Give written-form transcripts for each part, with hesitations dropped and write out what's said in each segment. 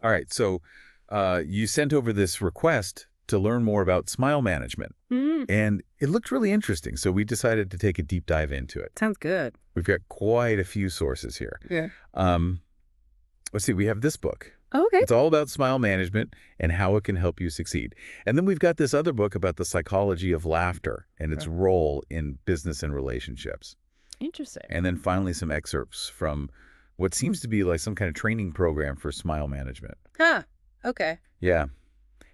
All right. So you sent over this request to learn more about smile management, Mm, and it looked really interesting. So we decided to take a deep dive into it. sounds good. We've got quite a few sources here. Yeah. Um, let's see. We have this book. Okay. It's all about smile management and how it can help you succeed. And then we've got this other book about the psychology of laughter and its role in business and relationships. Interesting. And then finally some excerpts from what seems to be like some kind of training program for smile management. Huh. Okay. Yeah.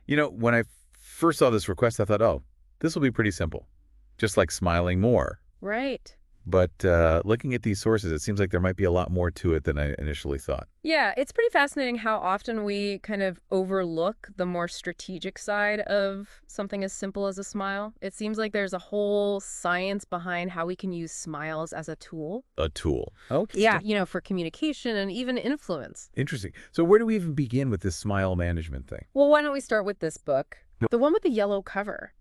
When I first saw this request, I thought, oh, this will be pretty simple, just like smiling more. Right. But looking at these sources, it seems like there might be a lot more to it than I initially thought. Yeah, it's pretty fascinating how often we kind of overlook the more strategic side of something as simple as a smile. It seems like there's a whole science behind how we can use smiles as a tool. A tool. Okay. Yeah, for communication and even influence. Interesting. So where do we even begin with this smile management thing? Well, why don't we start with this book? No. The one with the yellow cover.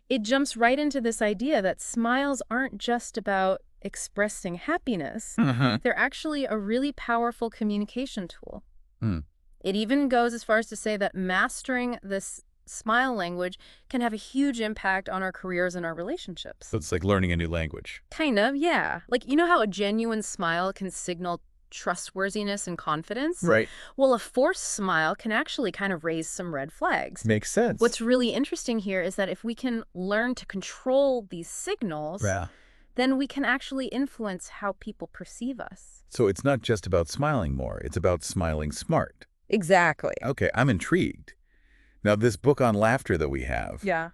It jumps right into this idea that smiles aren't just about expressing happiness. They're actually a really powerful communication tool. Hmm. It even goes as far as to say that mastering this smile language can have a huge impact on our careers and our relationships. So it's like learning a new language. Kind of, yeah. Like, you know how a genuine smile can signal trustworthiness and confidence? Right. Well, a forced smile can actually kind of raise some red flags. Makes sense. What's really interesting here is that if we can learn to control these signals, Yeah. then we can actually influence how people perceive us. So it's not just about smiling more. It's about smiling smart. Exactly. Okay, I'm intrigued. Now, this book on laughter that we have, Yeah.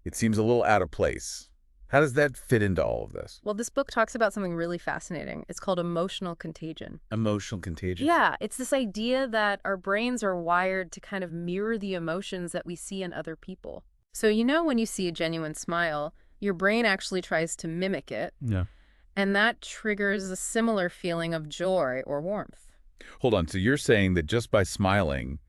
it seems a little out of place. How does that fit into all of this? Well, this book talks about something really fascinating. It's called emotional contagion. Emotional contagion. Yeah, it's this idea that our brains are wired to kind of mirror the emotions that we see in other people. So, when you see a genuine smile, your brain actually tries to mimic it, Yeah. and that triggers a similar feeling of joy or warmth. Hold on. So you're saying that just by smiling,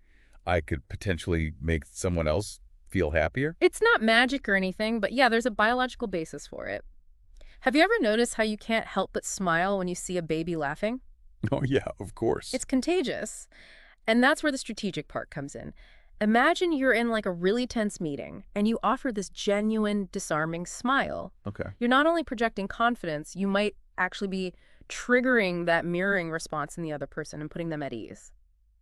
I could potentially make someone else feel happier? It's not magic or anything, but yeah, there's a biological basis for it. Have you ever noticed how you can't help but smile when you see a baby laughing? Oh, yeah, of course. It's contagious. And that's where the strategic part comes in. Imagine you're in like a really tense meeting and you offer this genuine, disarming smile. Okay. You're not only projecting confidence, you might actually be triggering that mirroring response in the other person and putting them at ease.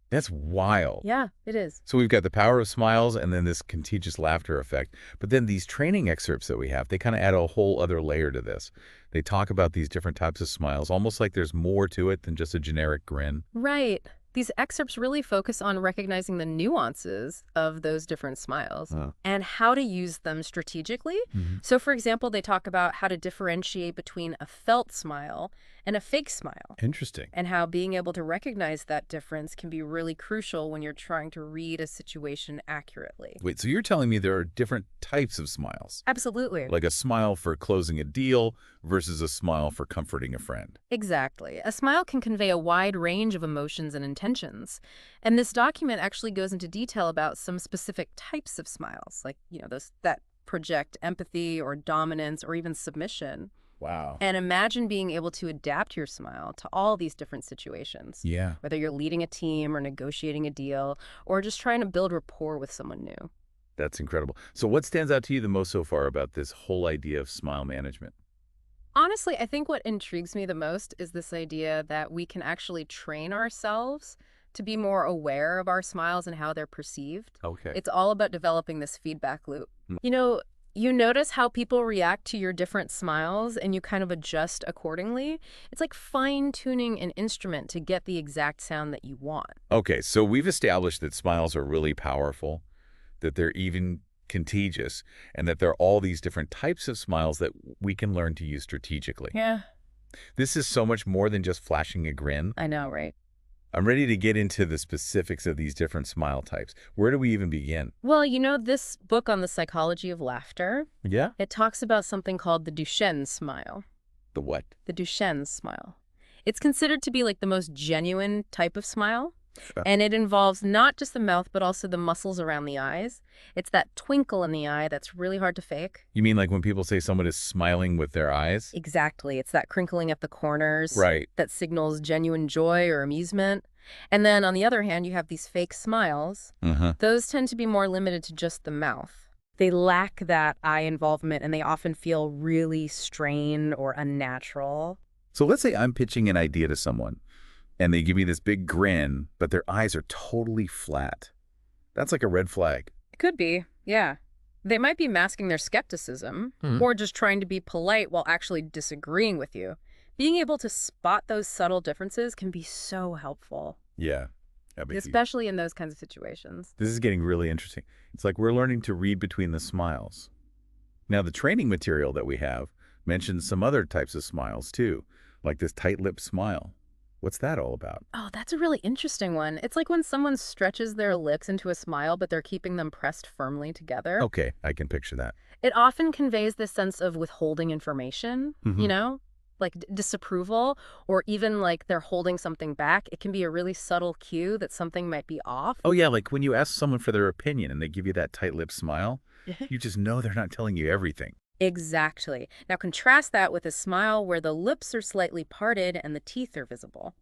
That's wild. Yeah, it is. So we've got the power of smiles and then this contagious laughter effect. But then these training excerpts that we have, they kind of add a whole other layer to this. They talk about these different types of smiles, almost like there's more to it than just a generic grin. Right. These excerpts really focus on recognizing the nuances of those different smiles and how to use them strategically. So, for example, they talk about how to differentiate between a felt smile and a fake smile, Interesting. and how being able to recognize that difference can be really crucial when you're trying to read a situation accurately. Wait, so you're telling me there are different types of smiles? Absolutely. Like a smile for closing a deal versus a smile for comforting a friend. Exactly. A smile can convey a wide range of emotions and intentions. And this document actually goes into detail about some specific types of smiles, like, those that project empathy or dominance or even submission. Wow. And imagine being able to adapt your smile to all these different situations. Yeah. Whether you're leading a team or negotiating a deal or just trying to build rapport with someone new. That's incredible. So what stands out to you the most so far about this whole idea of smile management? Honestly, I think what intrigues me the most is this idea that we can actually train ourselves to be more aware of our smiles and how they're perceived. Okay. It's all about developing this feedback loop. Mm. You notice how people react to your different smiles and you kind of adjust accordingly. It's like fine-tuning an instrument to get the exact sound that you want. Okay, so we've established that smiles are really powerful, that they're even contagious, and that there are all these different types of smiles that we can learn to use strategically. Yeah, This is so much more than just flashing a grin. I know, right? I'm ready to get into the specifics of these different smile types. Where do we even begin? Well, this book on the psychology of laughter, Yeah? it talks about something called the Duchenne smile. The what? The Duchenne smile. It's considered to be like the most genuine type of smile. And it involves not just the mouth, but also the muscles around the eyes. It's that twinkle in the eye that's really hard to fake. You mean like when people say someone is smiling with their eyes? Exactly. It's that crinkling at the corners Right. that signals genuine joy or amusement. And then on the other hand, you have these fake smiles. Uh-huh. Those tend to be more limited to just the mouth. They lack that eye involvement and they often feel really strained or unnatural. So let's say I'm pitching an idea to someone, and they give me this big grin, but their eyes are totally flat. That's like a red flag. It could be, yeah. They might be masking their skepticism or just trying to be polite while actually disagreeing with you. Being able to spot those subtle differences can be so helpful, Yeah. That'd be huge. especially in those kinds of situations. This is getting really interesting. It's like we're learning to read between the smiles. Now, the training material that we have mentions some other types of smiles, too, like this tight-lipped smile. What's that all about? Oh, that's a really interesting one. It's like when someone stretches their lips into a smile, but they're keeping them pressed firmly together. Okay, I can picture that. It often conveys this sense of withholding information, you know, like disapproval, or even like they're holding something back. It can be a really subtle cue that something might be off. Oh, yeah, like when you ask someone for their opinion and they give you that tight-lipped smile, you just know they're not telling you everything. Exactly. Now contrast that with a smile where the lips are slightly parted and the teeth are visible.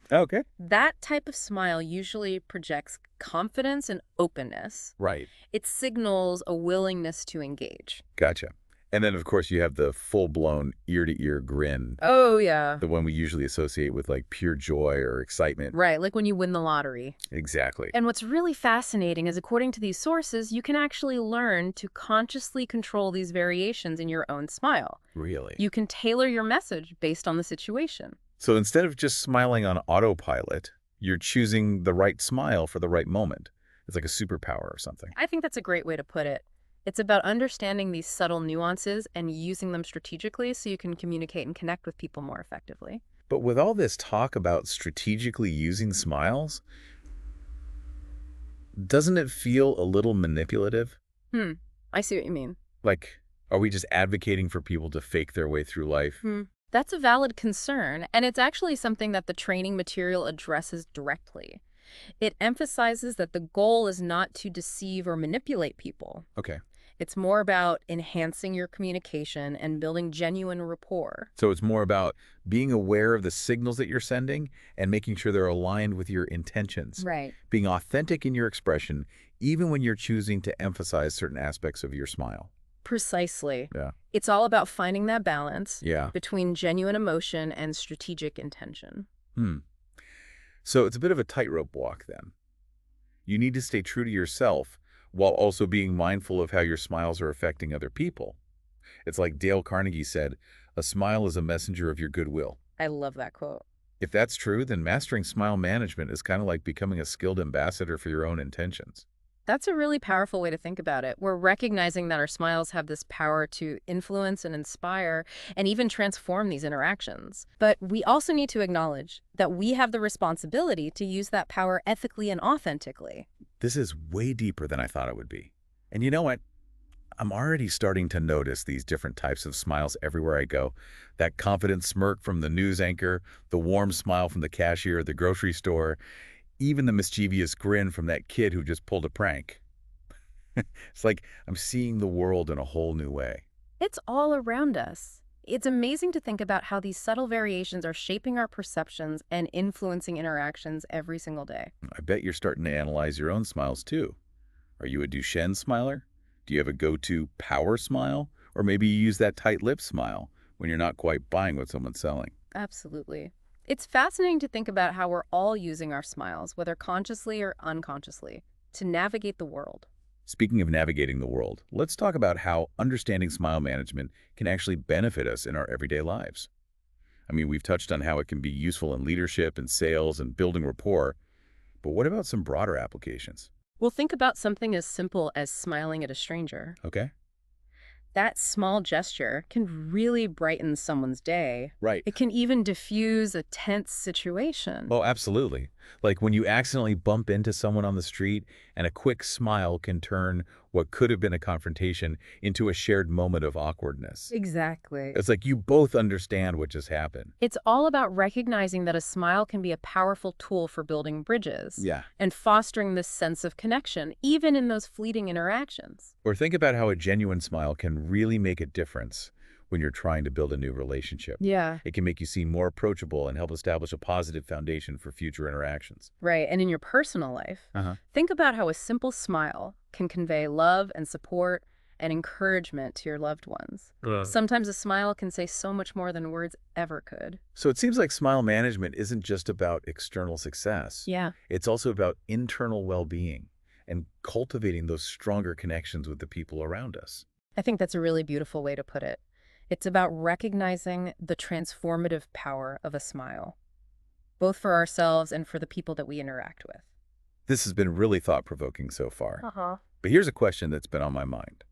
Okay. That type of smile usually projects confidence and openness. Right. It signals a willingness to engage. Gotcha. And then, of course, you have the full-blown ear-to-ear grin, Oh, yeah. the one we usually associate with, like, pure joy or excitement. Right, like when you win the lottery. Exactly. And what's really fascinating is, according to these sources, you can actually learn to consciously control these variations in your own smile. Really? You can tailor your message based on the situation. So instead of just smiling on autopilot, you're choosing the right smile for the right moment. It's like a superpower or something. I think that's a great way to put it. It's about understanding these subtle nuances and using them strategically so you can communicate and connect with people more effectively. But with all this talk about strategically using smiles, doesn't it feel a little manipulative? I see what you mean. Like, are we just advocating for people to fake their way through life? That's a valid concern, and it's actually something that the training material addresses directly. It emphasizes that the goal is not to deceive or manipulate people. Okay. It's more about enhancing your communication and building genuine rapport. So it's more about being aware of the signals that you're sending and making sure they're aligned with your intentions. Right. Being authentic in your expression, even when you're choosing to emphasize certain aspects of your smile. Precisely. Yeah. It's all about finding that balance Yeah. between genuine emotion and strategic intention. So it's a bit of a tightrope walk then. You need to stay true to yourself while also being mindful of how your smiles are affecting other people. It's like Dale Carnegie said, a smile is a messenger of your goodwill. I love that quote. If that's true, then mastering smile management is kind of like becoming a skilled ambassador for your own intentions. That's a really powerful way to think about it. We're recognizing that our smiles have this power to influence and inspire and even transform these interactions. But we also need to acknowledge that we have the responsibility to use that power ethically and authentically. This is way deeper than I thought it would be. And you know what? I'm already starting to notice these different types of smiles everywhere I go. That confident smirk from the news anchor, the warm smile from the cashier at the grocery store, even the mischievous grin from that kid who just pulled a prank. It's like I'm seeing the world in a whole new way. It's all around us. It's amazing to think about how these subtle variations are shaping our perceptions and influencing interactions every single day. I bet you're starting to analyze your own smiles too. Are you a Duchenne smiler? Do you have a go-to power smile? Or maybe you use that tight-lipped smile when you're not quite buying what someone's selling. Absolutely. It's fascinating to think about how we're all using our smiles, whether consciously or unconsciously, to navigate the world. Speaking of navigating the world, let's talk about how understanding smile management can actually benefit us in our everyday lives. I mean, we've touched on how it can be useful in leadership and sales and building rapport, but what about some broader applications? Well, think about something as simple as smiling at a stranger. Okay? That small gesture can really brighten someone's day. Right. It can even diffuse a tense situation. Oh, absolutely. Like when you accidentally bump into someone on the street and a quick smile can turn what could have been a confrontation into a shared moment of awkwardness. Exactly. It's like you both understand what just happened. It's all about recognizing that a smile can be a powerful tool for building bridges. Yeah. And fostering this sense of connection, even in those fleeting interactions. Or think about how a genuine smile can really make a difference when you're trying to build a new relationship. Yeah. It can make you seem more approachable and help establish a positive foundation for future interactions. Right. And in your personal life, think about how a simple smile can convey love and support and encouragement to your loved ones. Sometimes a smile can say so much more than words ever could. So it seems like smile management isn't just about external success. Yeah. It's also about internal well-being and cultivating those stronger connections with the people around us. I think that's a really beautiful way to put it. It's about recognizing the transformative power of a smile, both for ourselves and for the people that we interact with. This has been really thought-provoking so far. But here's a question that's been on my mind.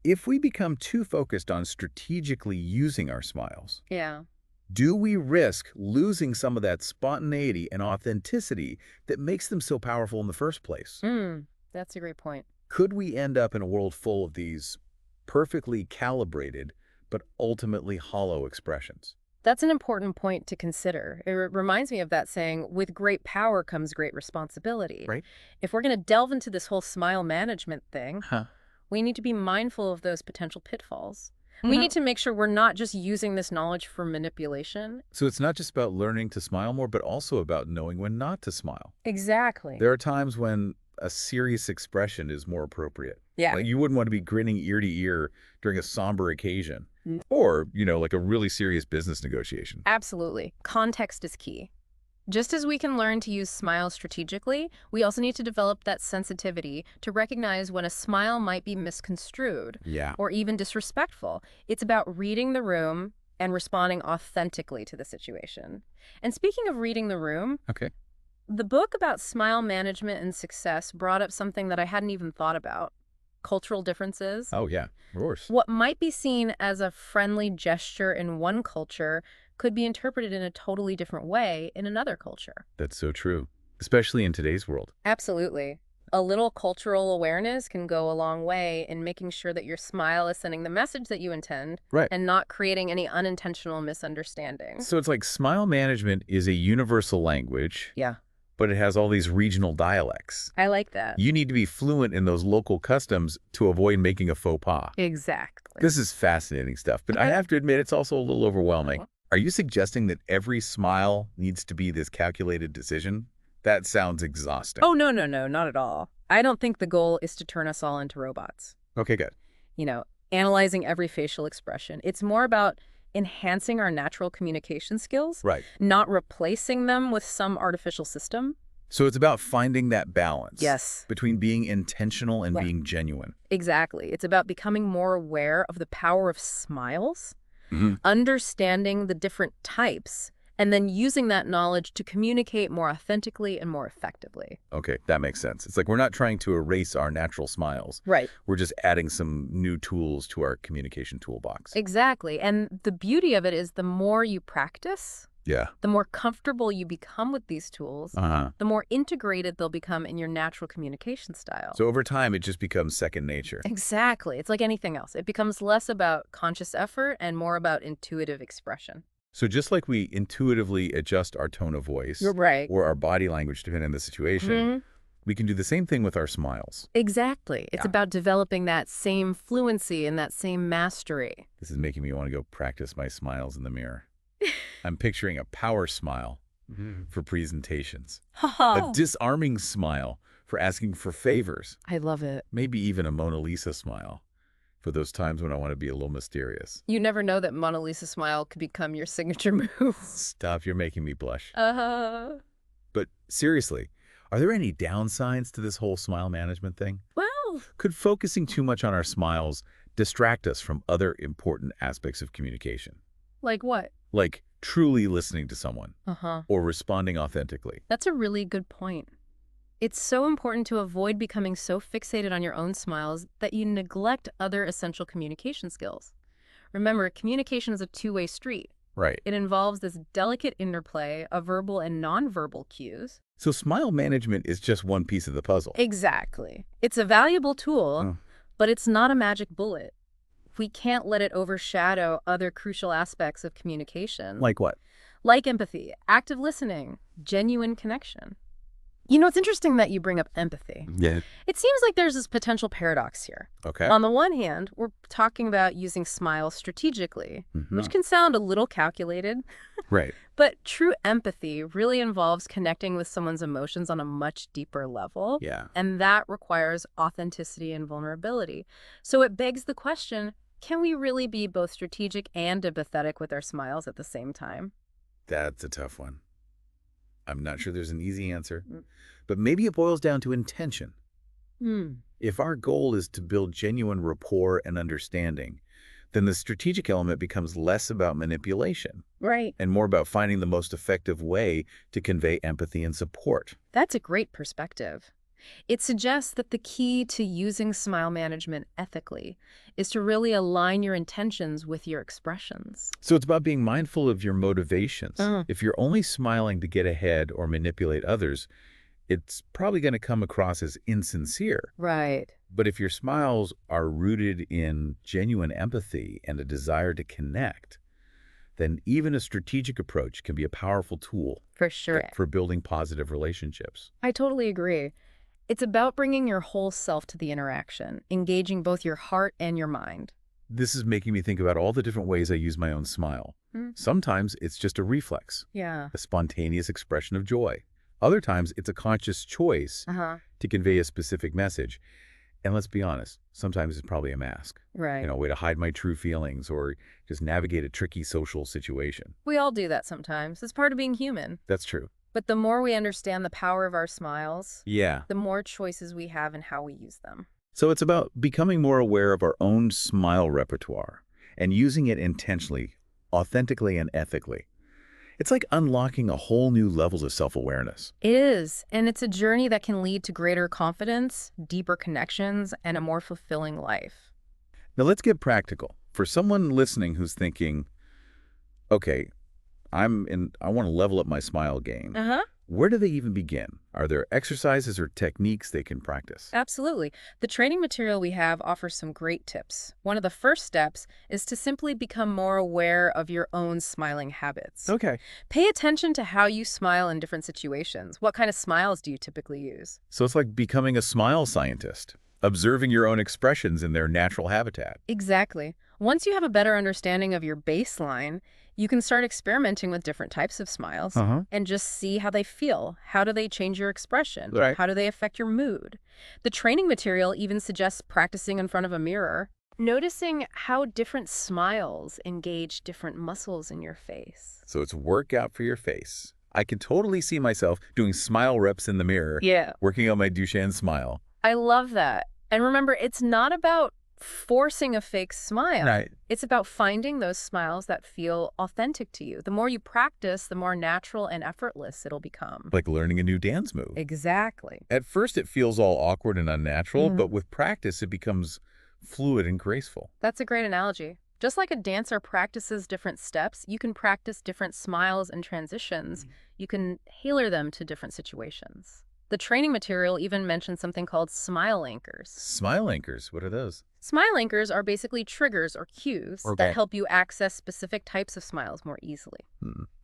If we become too focused on strategically using our smiles, Yeah. do we risk losing some of that spontaneity and authenticity that makes them so powerful in the first place? That's a great point. Could we end up in a world full of these perfectly calibrated but ultimately hollow expressions? That's an important point to consider. It reminds me of that saying, with great power comes great responsibility. Right. If we're going to delve into this whole smile management thing, we need to be mindful of those potential pitfalls. We need to make sure we're not just using this knowledge for manipulation. So it's not just about learning to smile more, but also about knowing when not to smile. Exactly. There are times when a serious expression is more appropriate. Yeah. Like you wouldn't want to be grinning ear to ear during a somber occasion or, like a really serious business negotiation. Absolutely. Context is key. Just as we can learn to use smiles strategically, we also need to develop that sensitivity to recognize when a smile might be misconstrued or even disrespectful. It's about reading the room and responding authentically to the situation. And speaking of reading the room, the book about smile management and success brought up something that I hadn't even thought about: cultural differences. Oh, yeah, of course. What might be seen as a friendly gesture in one culture could be interpreted in a totally different way in another culture. That's so true, especially in today's world. Absolutely. A little cultural awareness can go a long way in making sure that your smile is sending the message that you intend and not creating any unintentional misunderstandings. So it's like smile management is a universal language. Yeah. But it has all these regional dialects. I like that. You need to be fluent in those local customs to avoid making a faux pas. Exactly. This is fascinating stuff, but I have to admit it's also a little overwhelming. Are you suggesting that every smile needs to be this calculated decision? That sounds exhausting. Oh, no, not at all. I don't think the goal is to turn us all into robots. Okay, good. Analyzing every facial expression. It's more about enhancing our natural communication skills, not replacing them with some artificial system. So it's about finding that balance between being intentional and being genuine. Exactly. It's about becoming more aware of the power of smiles, understanding the different types, and then using that knowledge to communicate more authentically and more effectively. Okay, that makes sense. It's like we're not trying to erase our natural smiles. Right. We're just adding some new tools to our communication toolbox. Exactly. And the beauty of it is the more you practice, the more comfortable you become with these tools, the more integrated they'll become in your natural communication style. So over time, it just becomes second nature. Exactly. It's like anything else. It becomes less about conscious effort and more about intuitive expression. So just like we intuitively adjust our tone of voice or our body language depending on the situation, we can do the same thing with our smiles. Exactly. It's about developing that same fluency and that same mastery. This is making me want to go practice my smiles in the mirror. I'm picturing a power smile for presentations, a disarming smile for asking for favors. I love it. Maybe even a Mona Lisa smile for those times when I want to be a little mysterious. You never know that Mona Lisa smile could become your signature move. Stop, you're making me blush. But seriously, are there any downsides to this whole smile management thing? Well, could focusing too much on our smiles distract us from other important aspects of communication? Like what? Like truly listening to someone or responding authentically. That's a really good point. It's so important to avoid becoming so fixated on your own smiles that you neglect other essential communication skills. Remember, communication is a two-way street. Right. It involves this delicate interplay of verbal and nonverbal cues. So smile management is just one piece of the puzzle. Exactly. It's a valuable tool, Oh. but it's not a magic bullet. We can't let it overshadow other crucial aspects of communication. Like what? Like empathy, active listening, genuine connection. You know, it's interesting that you bring up empathy. Yeah. It seems like there's this potential paradox here. Okay. On the one hand, we're talking about using smiles strategically, which can sound a little calculated. Right. But true empathy really involves connecting with someone's emotions on a much deeper level. Yeah. And that requires authenticity and vulnerability. So it begs the question, can we really be both strategic and empathetic with our smiles at the same time? That's a tough one. I'm not sure there's an easy answer, but maybe it boils down to intention. If our goal is to build genuine rapport and understanding, then the strategic element becomes less about manipulation Right. and more about finding the most effective way to convey empathy and support. That's a great perspective. It suggests that the key to using smile management ethically is to really align your intentions with your expressions. So it's about being mindful of your motivations. If you're only smiling to get ahead or manipulate others, it's probably going to come across as insincere. Right. But if your smiles are rooted in genuine empathy and a desire to connect, then even a strategic approach can be a powerful tool For sure. for building positive relationships. I totally agree. It's about bringing your whole self to the interaction, engaging both your heart and your mind. This is making me think about all the different ways I use my own smile. Sometimes it's just a reflex, Yeah. a spontaneous expression of joy. Other times it's a conscious choice to convey a specific message. And let's be honest, sometimes it's probably a mask. Right. A way to hide my true feelings or just navigate a tricky social situation. We all do that sometimes. It's part of being human. That's true. But the more we understand the power of our smiles, Yeah. the more choices we have in how we use them. So it's about becoming more aware of our own smile repertoire and using it intentionally, authentically, and ethically. It's like unlocking a whole new levels of self-awareness. It is, and it's a journey that can lead to greater confidence, deeper connections, and a more fulfilling life. Now let's get practical. For someone listening who's thinking, okay, I want to level up my smile game. Where do they even begin? Are there exercises or techniques they can practice? Absolutely. The training material we have offers some great tips. One of the first steps is to simply become more aware of your own smiling habits. Okay. Pay attention to how you smile in different situations. What kind of smiles do you typically use? So it's like becoming a smile scientist, observing your own expressions in their natural habitat. Exactly. Once you have a better understanding of your baseline, you can start experimenting with different types of smiles and just see how they feel. How do they change your expression? Right. How do they affect your mood? The training material even suggests practicing in front of a mirror, noticing how different smiles engage different muscles in your face. So it's workout for your face. I can totally see myself doing smile reps in the mirror, Yeah. working on my Duchenne smile. I love that. And remember, it's not about forcing a fake smile. Right. It's about finding those smiles that feel authentic to you. The more you practice, the more natural and effortless it'll become. Like learning a new dance move. Exactly. At first it feels all awkward and unnatural, but with practice it becomes fluid and graceful. That's a great analogy. Just like a dancer practices different steps, you can practice different smiles and transitions. You can tailor them to different situations. The training material even mentions something called smile anchors. Smile anchors, what are those? Smile anchors are basically triggers or cues that help you access specific types of smiles more easily.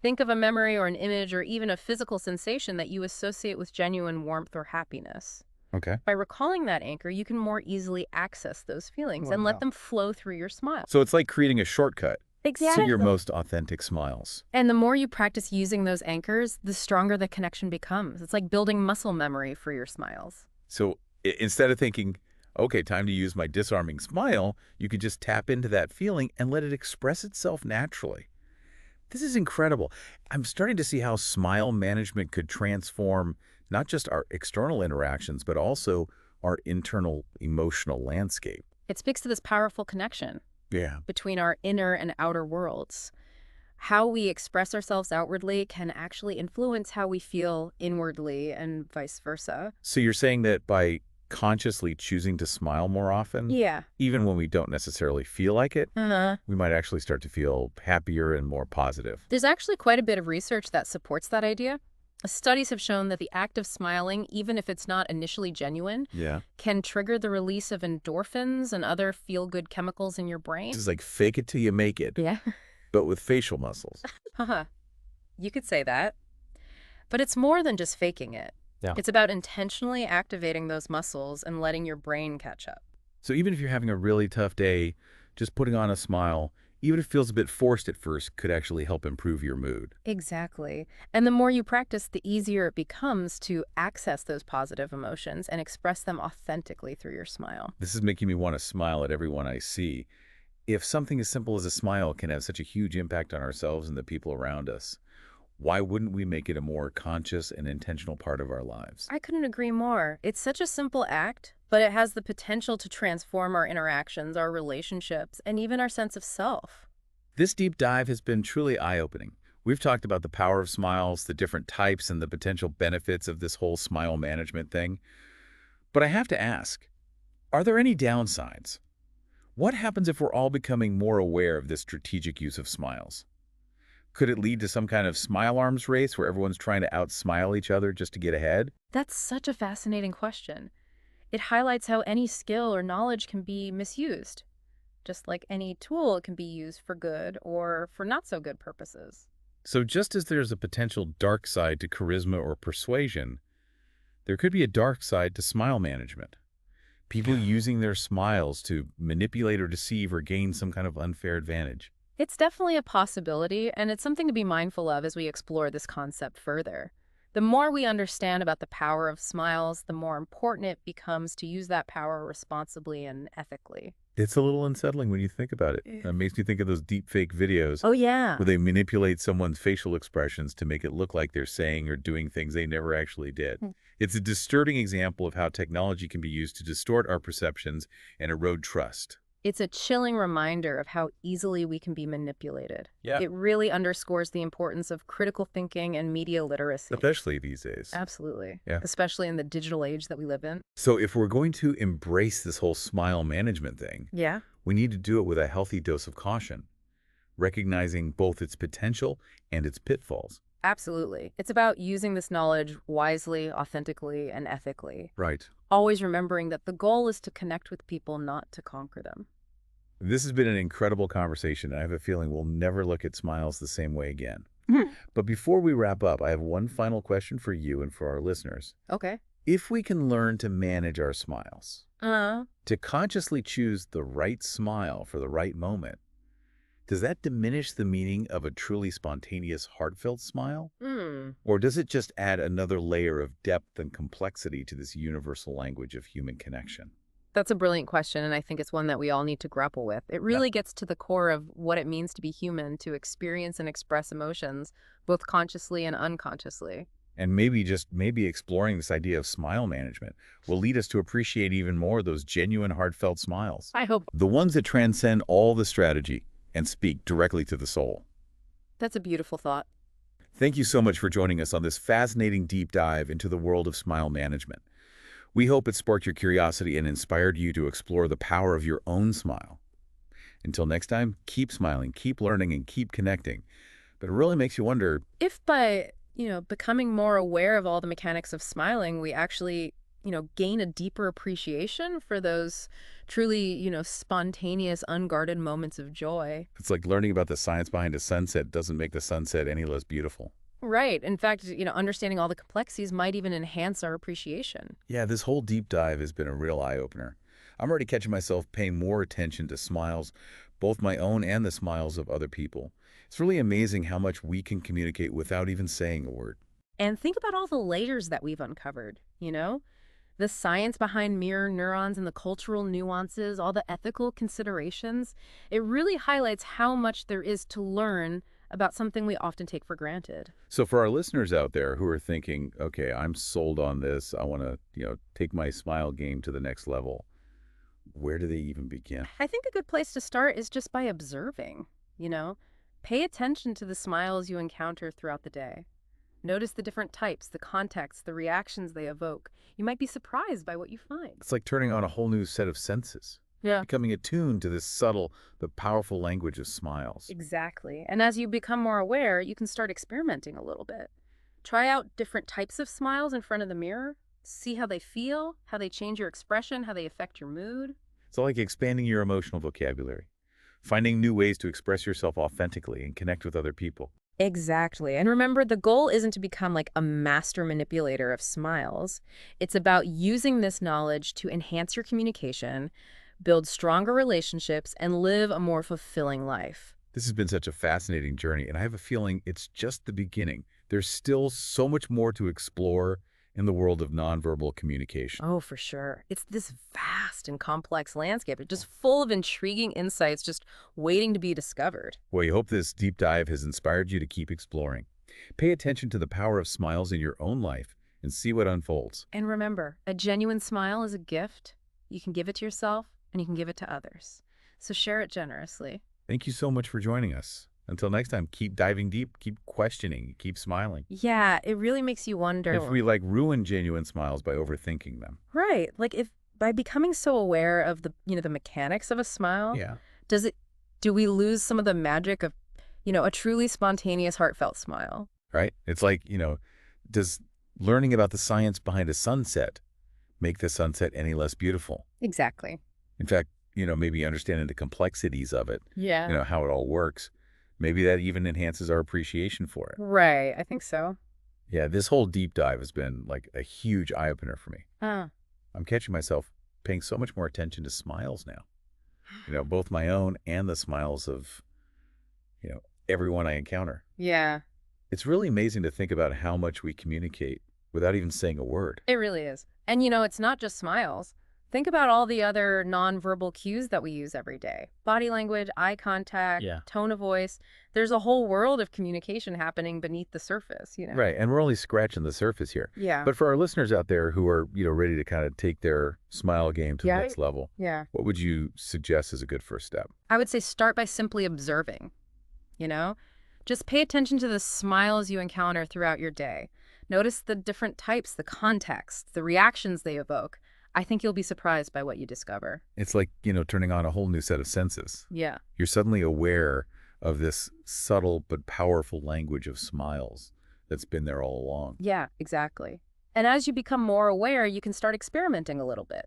Think of a memory or an image or even a physical sensation that you associate with genuine warmth or happiness. Okay. By recalling that anchor, you can more easily access those feelings and let them flow through your smile. So it's like creating a shortcut Exactly. to your most authentic smiles. And the more you practice using those anchors, the stronger the connection becomes. It's like building muscle memory for your smiles. So instead of thinking, okay, time to use my disarming smile, you could just tap into that feeling and let it express itself naturally. This is incredible. I'm starting to see how smile management could transform not just our external interactions, but also our internal emotional landscape. It speaks to this powerful connection between our inner and outer worlds. How we express ourselves outwardly can actually influence how we feel inwardly and vice versa. So you're saying that by consciously choosing to smile more often, Yeah. even when we don't necessarily feel like it, Uh-huh. we might actually start to feel happier and more positive. There's actually quite a bit of research that supports that idea. Studies have shown that the act of smiling, even if it's not initially genuine, Yeah. can trigger the release of endorphins and other feel-good chemicals in your brain. This is like fake it till you make it, Yeah. but with facial muscles. Haha. You could say that. But it's more than just faking it. Yeah. It's about intentionally activating those muscles and letting your brain catch up. So even if you're having a really tough day, just putting on a smile, even if it feels a bit forced at first, could actually help improve your mood. Exactly. And the more you practice, the easier it becomes to access those positive emotions and express them authentically through your smile. This is making me want to smile at everyone I see. If something as simple as a smile can have such a huge impact on ourselves and the people around us, why wouldn't we make it a more conscious and intentional part of our lives? I couldn't agree more. It's such a simple act, but it has the potential to transform our interactions, our relationships, and even our sense of self. This deep dive has been truly eye-opening. We've talked about the power of smiles, the different types, and the potential benefits of this whole smile management thing. But I have to ask, are there any downsides? What happens if we're all becoming more aware of this strategic use of smiles? Could it lead to some kind of smile arms race where everyone's trying to outsmile each other just to get ahead? That's such a fascinating question. It highlights how any skill or knowledge can be misused. Just like any tool, it can be used for good or for not so good purposes. So just as there's a potential dark side to charisma or persuasion, there could be a dark side to smile management. People using their smiles to manipulate or deceive or gain some kind of unfair advantage. It's definitely a possibility, and it's something to be mindful of as we explore this concept further. The more we understand about the power of smiles, the more important it becomes to use that power responsibly and ethically. It's a little unsettling when you think about it. Yeah. It makes me think of those deep fake videos Oh, yeah. where they manipulate someone's facial expressions to make it look like they're saying or doing things they never actually did. It's a disturbing example of how technology can be used to distort our perceptions and erode trust. It's a chilling reminder of how easily we can be manipulated. Yeah. It really underscores the importance of critical thinking and media literacy. Especially these days. Absolutely. Yeah. Especially in the digital age that we live in. So if we're going to embrace this whole smile management thing, Yeah. we need to do it with a healthy dose of caution, recognizing both its potential and its pitfalls. Absolutely. It's about using this knowledge wisely, authentically, and ethically. Right. Always remembering that the goal is to connect with people, not to conquer them. This has been an incredible conversation, and I have a feeling we'll never look at smiles the same way again. But before we wrap up, I have one final question for you and for our listeners. Okay. If we can learn to manage our smiles, Uh, to consciously choose the right smile for the right moment, does that diminish the meaning of a truly spontaneous, heartfelt smile? Or does it just add another layer of depth and complexity to this universal language of human connection? That's a brilliant question, and I think it's one that we all need to grapple with. It really gets to the core of what it means to be human, to experience and express emotions, both consciously and unconsciously. And maybe exploring this idea of smile management will lead us to appreciate even more those genuine, heartfelt smiles. I hope. The ones that transcend all the strategy and speak directly to the soul. That's a beautiful thought. Thank you so much for joining us on this fascinating deep dive into the world of smile management. We hope it sparked your curiosity and inspired you to explore the power of your own smile. Until next time, keep smiling, keep learning, and keep connecting. But it really makes you wonder, If by, becoming more aware of all the mechanics of smiling, we actually, gain a deeper appreciation for those truly, spontaneous, unguarded moments of joy. it's like learning about the science behind a sunset doesn't make the sunset any less beautiful. Right. In fact, understanding all the complexities might even enhance our appreciation. Yeah, this whole deep dive has been a real eye-opener. I'm already catching myself paying more attention to smiles, both my own and the smiles of other people. It's really amazing how much we can communicate without even saying a word. And think about all the layers that we've uncovered, The science behind mirror neurons and the cultural nuances, all the ethical considerations. It really highlights how much there is to learn about something we often take for granted. So for our listeners out there who are thinking, okay, I'm sold on this, I want to, take my smile game to the next level, where do they even begin? I think a good place to start is just by observing, Pay attention to the smiles you encounter throughout the day. Notice the different types, the context, the reactions they evoke. You might be surprised by what you find. It's like turning on a whole new set of senses, Yeah. becoming attuned to this subtle but powerful language of smiles. Exactly. And as you become more aware, you can start experimenting a little bit. Try out different types of smiles in front of the mirror. See how they feel, how they change your expression, how they affect your mood. It's like expanding your emotional vocabulary, finding new ways to express yourself authentically and connect with other people. Exactly. And remember, the goal isn't to become like a master manipulator of smiles. It's about using this knowledge to enhance your communication, build stronger relationships, and live a more fulfilling life. This has been such a fascinating journey, and I have a feeling it's just the beginning. There's still so much more to explore in the world of nonverbal communication. Oh, for sure. It's this vast and complex landscape. It's just full of intriguing insights just waiting to be discovered. Well, we hope this deep dive has inspired you to keep exploring. Pay attention to the power of smiles in your own life and see what unfolds. And remember, a genuine smile is a gift. You can give it to yourself and you can give it to others. So share it generously. Thank you so much for joining us. Until next time, keep diving deep, keep questioning, keep smiling. Yeah, it really makes you wonder. If we ruin genuine smiles by overthinking them. Right. Like if by becoming so aware of the mechanics of a smile, Yeah. do we lose some of the magic of, a truly spontaneous, heartfelt smile? Right? It's like, does learning about the science behind a sunset make the sunset any less beautiful? Exactly. In fact, maybe understanding the complexities of it, Yeah. how it all works, maybe that even enhances our appreciation for it. Right. I think so. Yeah, this whole deep dive has been like a huge eye-opener for me. Uh, I'm catching myself paying so much more attention to smiles now. Both my own and the smiles of, everyone I encounter. yeah, It's really amazing to think about how much we communicate without even saying a word. it really is. And it's not just smiles. Think about all the other nonverbal cues that we use every day. Body language, eye contact, Yeah. tone of voice. There's a whole world of communication happening beneath the surface. Right, and we're only scratching the surface here. Yeah. But for our listeners out there who are, ready to kind of take their smile game to the Yeah. next level, Yeah. what would you suggest is a good first step? I would say start by simply observing, Just pay attention to the smiles you encounter throughout your day. Notice the different types, the context, the reactions they evoke. I think you'll be surprised by what you discover. It's like, turning on a whole new set of senses. Yeah. You're suddenly aware of this subtle but powerful language of smiles that's been there all along. Yeah, exactly. And as you become more aware, you can start experimenting a little bit.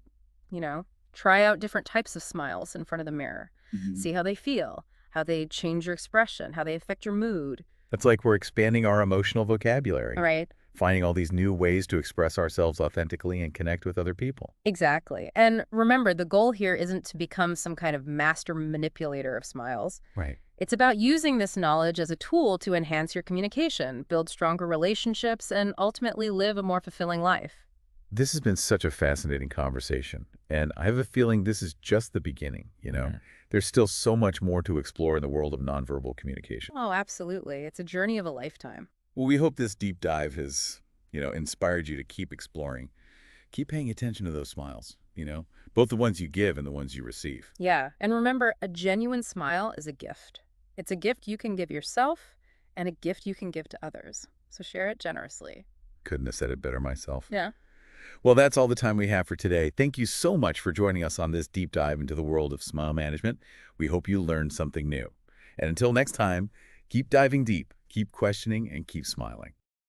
Try out different types of smiles in front of the mirror. See how they feel, how they change your expression, how they affect your mood. That's like we're expanding our emotional vocabulary, All right. finding all these new ways to express ourselves authentically and connect with other people. Exactly. And remember, the goal here isn't to become some kind of master manipulator of smiles. Right. It's about using this knowledge as a tool to enhance your communication, build stronger relationships, and ultimately live a more fulfilling life. This has been such a fascinating conversation, and I have a feeling this is just the beginning, Yeah. There's still so much more to explore in the world of nonverbal communication. Oh, absolutely. It's a journey of a lifetime. Well, we hope this deep dive has, inspired you to keep exploring. Keep paying attention to those smiles, both the ones you give and the ones you receive. Yeah. And remember, a genuine smile is a gift. It's a gift you can give yourself and a gift you can give to others. So share it generously. Couldn't have said it better myself. Yeah. Well, that's all the time we have for today. Thank you so much for joining us on this deep dive into the world of smile management. We hope you learned something new. And until next time, keep diving deep, keep questioning, and keep smiling.